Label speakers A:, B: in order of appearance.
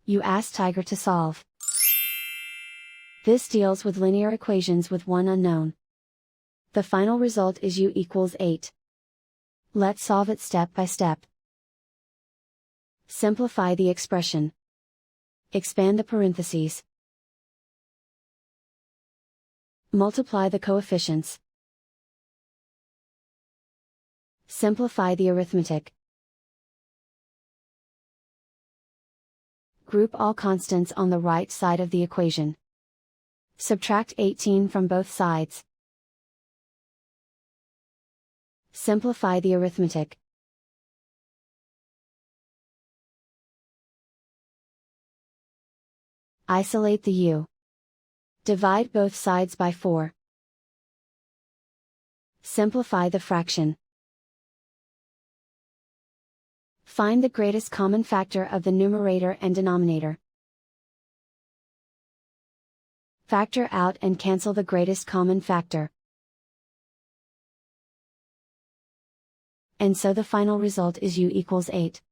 A: You ask Tiger to solve. This deals with linear equations with one unknown. The final result is u equals 8. Let's solve it step by step. Simplify the expression. Expand the parentheses. Multiply the coefficients. Simplify the arithmetic. Group all constants on the right side of the equation. Subtract 18 from both sides. Simplify the arithmetic. Isolate the u. Divide both sides by 4. Simplify the fraction. Find the greatest common factor of the numerator and denominator. Factor out and cancel the greatest common factor. And so the final result is u equals 8.